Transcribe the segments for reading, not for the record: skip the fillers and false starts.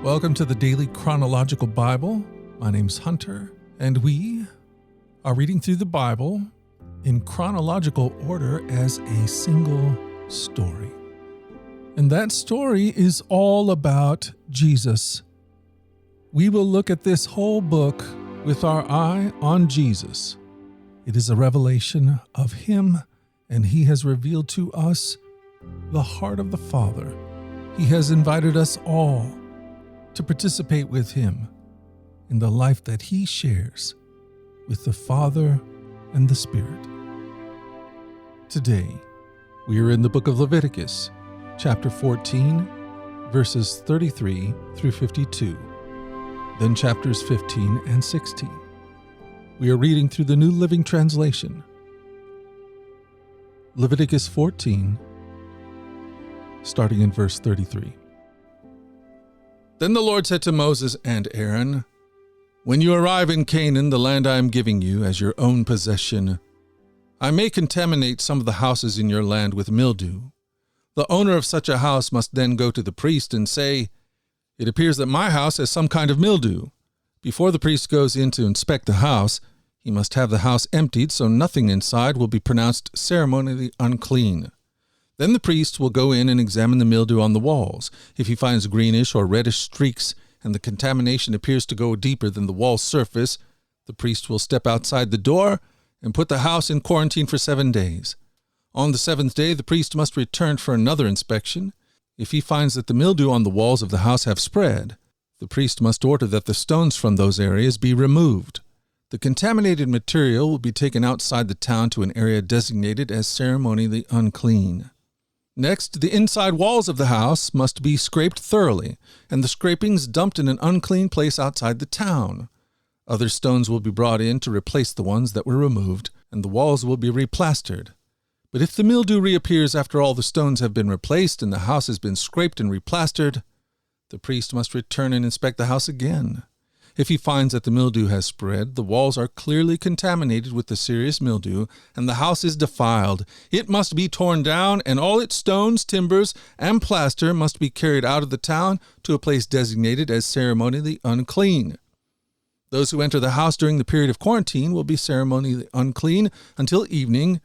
Welcome to the Daily Chronological Bible. My name's Hunter, and we are reading through the Bible in chronological order as a single story. And that story is all about Jesus. We will look at this whole book with our eye on Jesus. It is a revelation of Him, and He has revealed to us the heart of the Father. He has invited us all to participate with Him in the life that He shares with the Father and the Spirit. Today, we are in the book of Leviticus, chapter 14, verses 33 through 52, then chapters 15 and 16. We are reading through the New Living Translation. Leviticus 14, starting in verse 33. Then the Lord said to Moses and Aaron, "When you arrive in Canaan, the land I am giving you as your own possession, I may contaminate some of the houses in your land with mildew. The owner of such a house must then go to the priest and say, 'It appears that my house has some kind of mildew.' Before the priest goes in to inspect the house, he must have the house emptied so nothing inside will be pronounced ceremonially unclean. Then the priest will go in and examine the mildew on the walls. If he finds greenish or reddish streaks and the contamination appears to go deeper than the wall surface, the priest will step outside the door and put the house in quarantine for 7 days. On the 7th day, the priest must return for another inspection. If he finds that the mildew on the walls of the house have spread, the priest must order that the stones from those areas be removed. The contaminated material will be taken outside the town to an area designated as ceremonially unclean. Next, the inside walls of the house must be scraped thoroughly, and the scrapings dumped in an unclean place outside the town. Other stones will be brought in to replace the ones that were removed, and the walls will be replastered. But if the mildew reappears after all the stones have been replaced and the house has been scraped and replastered, the priest must return and inspect the house again. If he finds that the mildew has spread, the walls are clearly contaminated with the serious mildew, and the house is defiled, it must be torn down, and all its stones, timbers, and plaster must be carried out of the town to a place designated as ceremonially unclean. Those who enter the house during the period of quarantine will be ceremonially unclean until evening,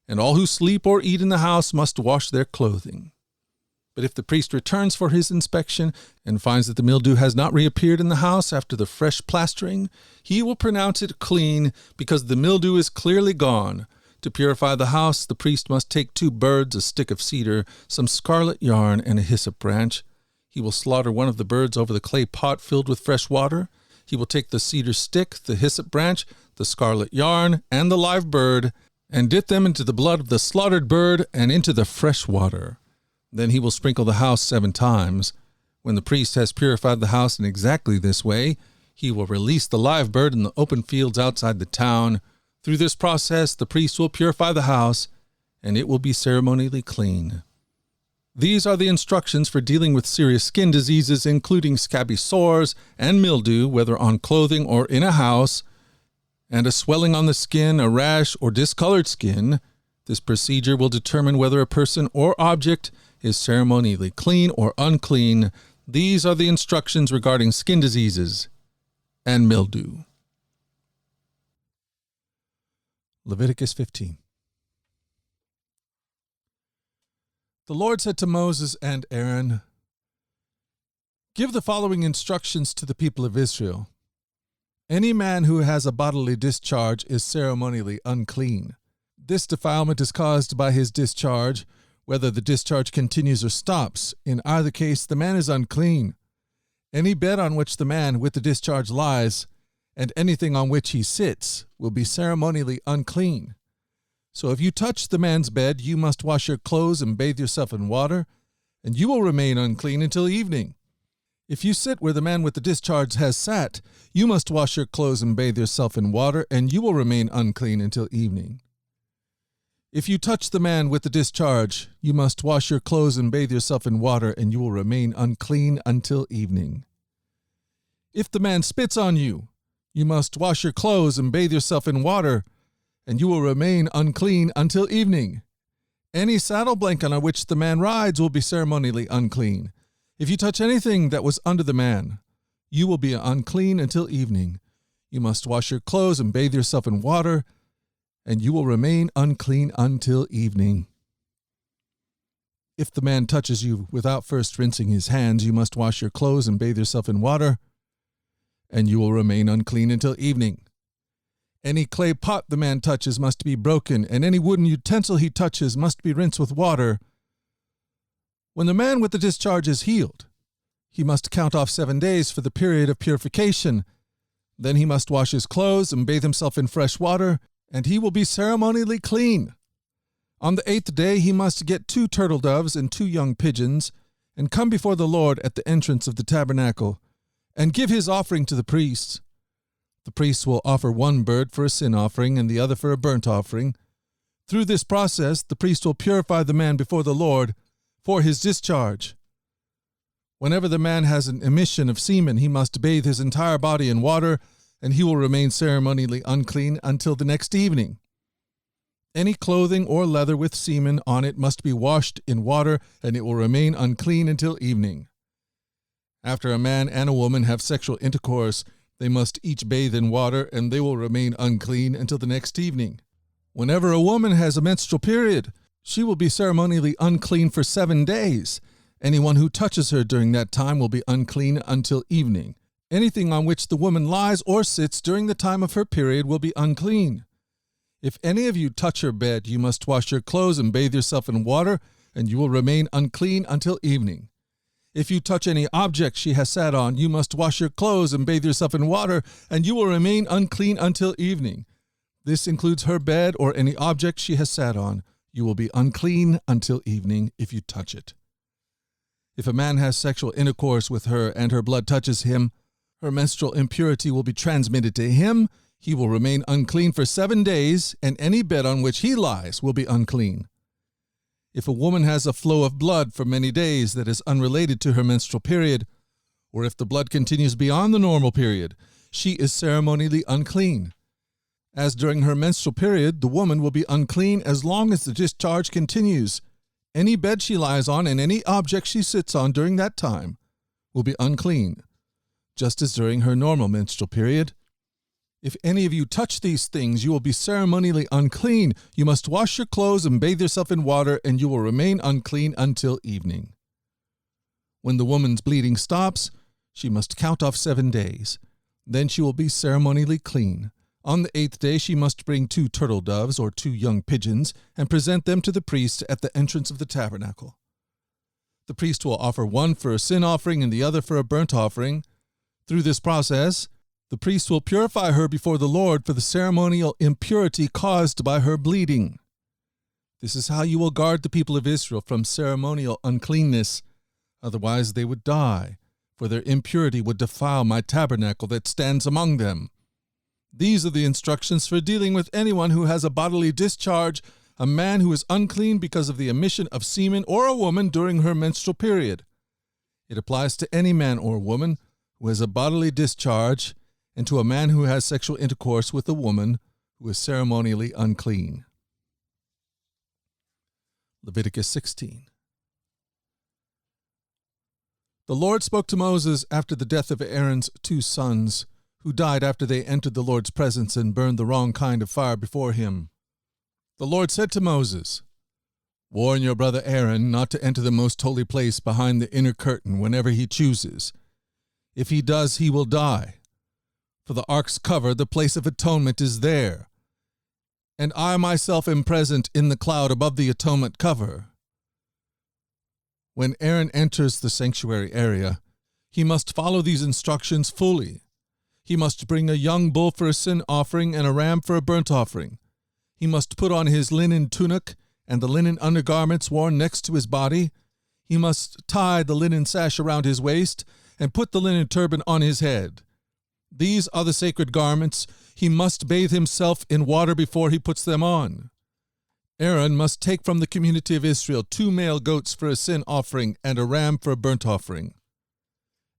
and all who sleep or eat in the house must wash their clothing. But if the priest returns for his inspection and finds that the mildew has not reappeared in the house after the fresh plastering, he will pronounce it clean because the mildew is clearly gone. To purify the house, the priest must take 2 birds, a stick of cedar, some scarlet yarn, and a hyssop branch. He will slaughter one of the birds over the clay pot filled with fresh water. He will take the cedar stick, the hyssop branch, the scarlet yarn, and the live bird, and dip them into the blood of the slaughtered bird and into the fresh water. Then he will sprinkle the house 7 times. When the priest has purified the house in exactly this way, he will release the live bird in the open fields outside the town. Through this process, the priest will purify the house, and it will be ceremonially clean. These are the instructions for dealing with serious skin diseases, including scabby sores and mildew, whether on clothing or in a house, and a swelling on the skin, a rash, or discolored skin. This procedure will determine whether a person or object is ceremonially clean or unclean. These are the instructions regarding skin diseases and mildew. Leviticus 15. The Lord said to Moses and Aaron, "Give the following instructions to the people of Israel. Any man who has a bodily discharge is ceremonially unclean. This defilement is caused by his discharge. Whether the discharge continues or stops, in either case the man is unclean. Any bed on which the man with the discharge lies, and anything on which he sits, will be ceremonially unclean. So if you touch the man's bed, you must wash your clothes and bathe yourself in water, and you will remain unclean until evening. If you sit where the man with the discharge has sat, you must wash your clothes and bathe yourself in water, and you will remain unclean until evening. If you touch the man with the discharge, you must wash your clothes and bathe yourself in water, and you will remain unclean until evening. If the man spits on you, you must wash your clothes and bathe yourself in water, and you will remain unclean until evening. Any saddle blanket on which the man rides will be ceremonially unclean. If you touch anything that was under the man, you will be unclean until evening. You must wash your clothes and bathe yourself in water, and you will remain unclean until evening. If the man touches you without first rinsing his hands, you must wash your clothes and bathe yourself in water, and you will remain unclean until evening. Any clay pot the man touches must be broken, and any wooden utensil he touches must be rinsed with water. When the man with the discharge is healed, he must count off 7 days for the period of purification. Then he must wash his clothes and bathe himself in fresh water, and he will be ceremonially clean. On the 8th day he must get 2 turtle doves and 2 young pigeons, and come before the Lord at the entrance of the tabernacle, and give his offering to the priests. The priests will offer one bird for a sin offering and the other for a burnt offering. Through this process, the priest will purify the man before the Lord for his discharge. Whenever the man has an emission of semen, he must bathe his entire body in water, and he will remain ceremonially unclean until the next evening. Any clothing or leather with semen on it must be washed in water, and it will remain unclean until evening. After a man and a woman have sexual intercourse, they must each bathe in water, and they will remain unclean until the next evening. Whenever a woman has a menstrual period, she will be ceremonially unclean for 7 days. Anyone who touches her during that time will be unclean until evening. Anything on which the woman lies or sits during the time of her period will be unclean. If any of you touch her bed, you must wash your clothes and bathe yourself in water, and you will remain unclean until evening. If you touch any object she has sat on, you must wash your clothes and bathe yourself in water, and you will remain unclean until evening. This includes her bed or any object she has sat on. You will be unclean until evening if you touch it. If a man has sexual intercourse with her and her blood touches him, her menstrual impurity will be transmitted to him. He will remain unclean for 7 days, and any bed on which he lies will be unclean. If a woman has a flow of blood for many days that is unrelated to her menstrual period, or if the blood continues beyond the normal period, she is ceremonially unclean. As during her menstrual period, the woman will be unclean as long as the discharge continues. Any bed she lies on and any object she sits on during that time will be unclean, just as during her normal menstrual period. If any of you touch these things, you will be ceremonially unclean. You must wash your clothes and bathe yourself in water, and you will remain unclean until evening. When the woman's bleeding stops, she must count off 7 days. Then she will be ceremonially clean. On the 8th day she must bring 2 turtle doves or 2 young pigeons and present them to the priest at the entrance of the tabernacle. The priest will offer one for a sin offering and the other for a burnt offering. Through this process, the priest will purify her before the Lord for the ceremonial impurity caused by her bleeding. This is how you will guard the people of Israel from ceremonial uncleanness. Otherwise they would die, for their impurity would defile my tabernacle that stands among them. These are the instructions for dealing with anyone who has a bodily discharge, a man who is unclean because of the emission of semen, or a woman during her menstrual period. It applies to any man or woman who has a bodily discharge, and to a man who has sexual intercourse with a woman who is ceremonially unclean. Leviticus 16. The Lord spoke to Moses after the death of Aaron's 2 sons, who died after they entered the Lord's presence and burned the wrong kind of fire before him. The Lord said to Moses, "Warn your brother Aaron not to enter the most holy place behind the inner curtain whenever he chooses. If he does, he will die. For the ark's cover, the place of atonement, is there, and I myself am present in the cloud above the atonement cover. When Aaron enters the sanctuary area, he must follow these instructions fully. He must bring a young bull for a sin offering and a ram for a burnt offering. He must put on his linen tunic and the linen undergarments worn next to his body. He must tie the linen sash around his waist and put the linen turban on his head. These are the sacred garments. He must bathe himself in water before he puts them on. Aaron must take from the community of Israel 2 male goats for a sin offering and a ram for a burnt offering.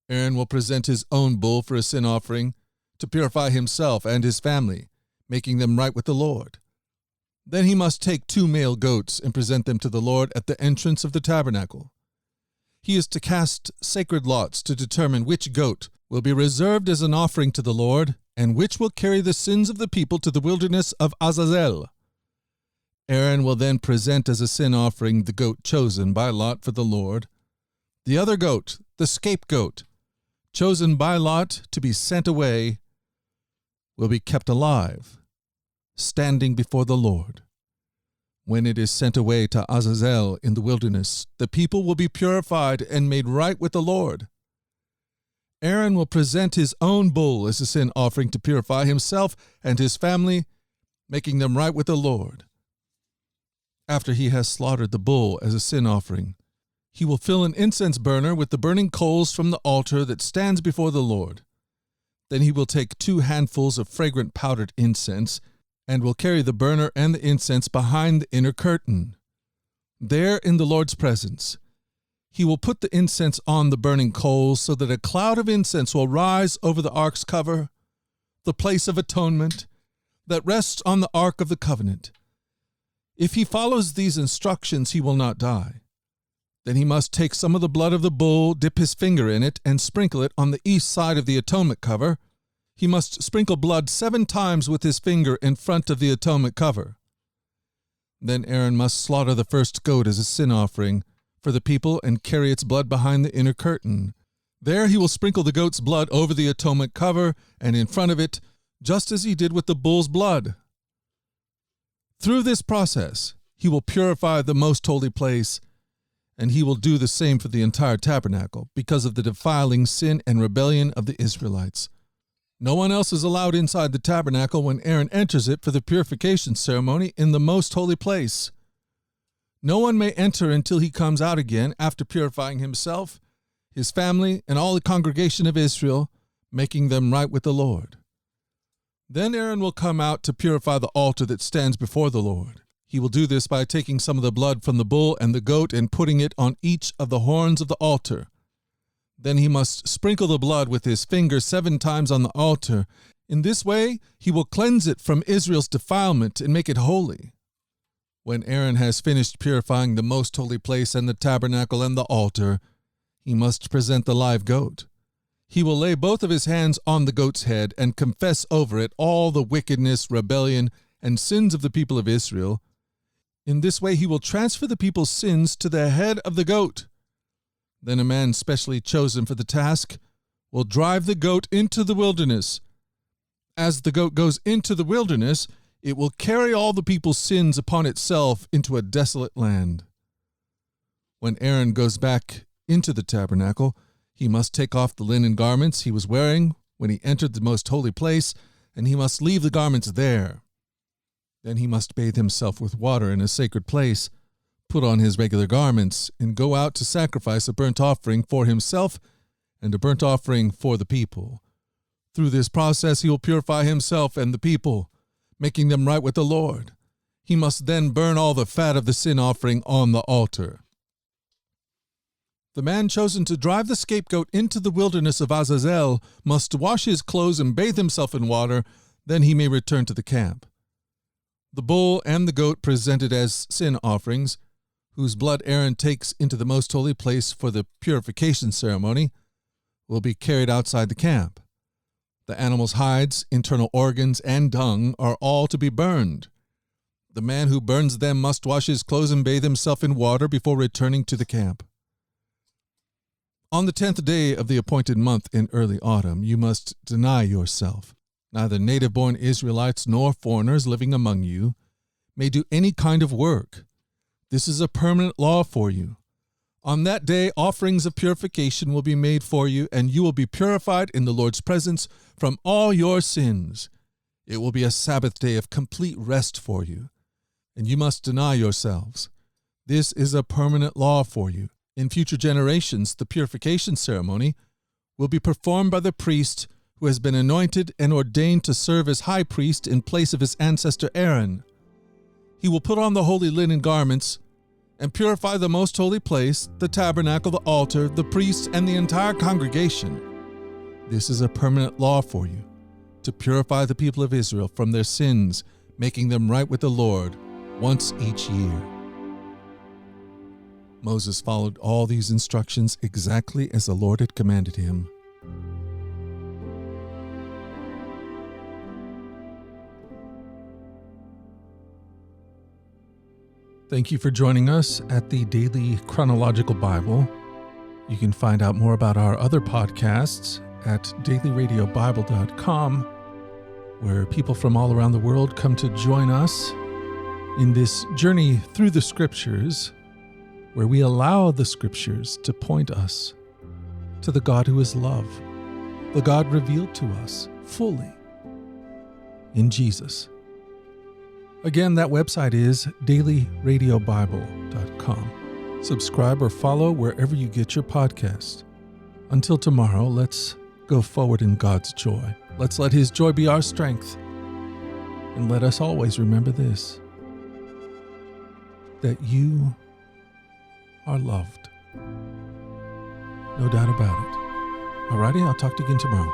Aaron will present his own bull for a sin offering to purify himself and his family, making them right with the Lord. Then he must take 2 male goats and present them to the Lord at the entrance of the tabernacle. He is to cast sacred lots to determine which goat will be reserved as an offering to the Lord, and which will carry the sins of the people to the wilderness of Azazel. Aaron will then present as a sin offering the goat chosen by lot for the Lord. The other goat, the scapegoat, chosen by lot to be sent away, will be kept alive, standing before the Lord. When it is sent away to Azazel in the wilderness, the people will be purified and made right with the Lord. Aaron will present his own bull as a sin offering to purify himself and his family, making them right with the Lord. After he has slaughtered the bull as a sin offering, he will fill an incense burner with the burning coals from the altar that stands before the Lord. Then he will take 2 handfuls of fragrant powdered incense and will carry the burner and the incense behind the inner curtain. There in the Lord's presence, he will put the incense on the burning coals so that a cloud of incense will rise over the ark's cover, the place of atonement, that rests on the ark of the covenant. If he follows these instructions, he will not die. Then he must take some of the blood of the bull, dip his finger in it, and sprinkle it on the east side of the atonement cover. He must sprinkle blood 7 times with his finger in front of the atonement cover. Then Aaron must slaughter the first goat as a sin offering for the people and carry its blood behind the inner curtain. There he will sprinkle the goat's blood over the atonement cover and in front of it, just as he did with the bull's blood. Through this process, he will purify the most holy place, and he will do the same for the entire tabernacle because of the defiling sin and rebellion of the Israelites. No one else is allowed inside the tabernacle when Aaron enters it for the purification ceremony in the most holy place. No one may enter until he comes out again after purifying himself, his family, and all the congregation of Israel, making them right with the Lord. Then Aaron will come out to purify the altar that stands before the Lord. He will do this by taking some of the blood from the bull and the goat and putting it on each of the horns of the altar. Then he must sprinkle the blood with his finger 7 times on the altar. In this way, he will cleanse it from Israel's defilement and make it holy. When Aaron has finished purifying the most holy place and the tabernacle and the altar, he must present the live goat. He will lay both of his hands on the goat's head and confess over it all the wickedness, rebellion, and sins of the people of Israel. In this way, he will transfer the people's sins to the head of the goat. Then a man specially chosen for the task will drive the goat into the wilderness. As the goat goes into the wilderness, it will carry all the people's sins upon itself into a desolate land. When Aaron goes back into the tabernacle, he must take off the linen garments he was wearing when he entered the most holy place, and he must leave the garments there. Then he must bathe himself with water in a sacred place, put on his regular garments, and go out to sacrifice a burnt offering for himself and a burnt offering for the people. Through this process he will purify himself and the people, making them right with the Lord. He must then burn all the fat of the sin offering on the altar. The man chosen to drive the scapegoat into the wilderness of Azazel must wash his clothes and bathe himself in water, then he may return to the camp. The bull and the goat presented as sin offerings, whose blood Aaron takes into the most holy place for the purification ceremony, will be carried outside the camp. The animal's hides, internal organs, and dung are all to be burned. The man who burns them must wash his clothes and bathe himself in water before returning to the camp. On the 10th day of the appointed month in early autumn, you must deny yourself. Neither native-born Israelites nor foreigners living among you may do any kind of work. This is a permanent law for you. On that day, offerings of purification will be made for you, and you will be purified in the Lord's presence from all your sins. It will be a Sabbath day of complete rest for you, and you must deny yourselves. This is a permanent law for you. In future generations, the purification ceremony will be performed by the priest who has been anointed and ordained to serve as high priest in place of his ancestor Aaron. He will put on the holy linen garments and purify the most holy place, the tabernacle, the altar, the priests, and the entire congregation. This is a permanent law for you, to purify the people of Israel from their sins, making them right with the Lord once each year. Moses followed all these instructions exactly as the Lord had commanded him. Thank you for joining us at the Daily Chronological Bible. You can find out more about our other podcasts at dailyradiobible.com, where people from all around the world come to join us in this journey through the Scriptures, where we allow the Scriptures to point us to the God who is love, the God revealed to us fully in Jesus. Again, that website is dailyradiobible.com. Subscribe or follow wherever you get your podcasts. Until tomorrow, let's go forward in God's joy. Let's let His joy be our strength. And let us always remember this, that you are loved. No doubt about it. Alrighty, I'll talk to you again tomorrow.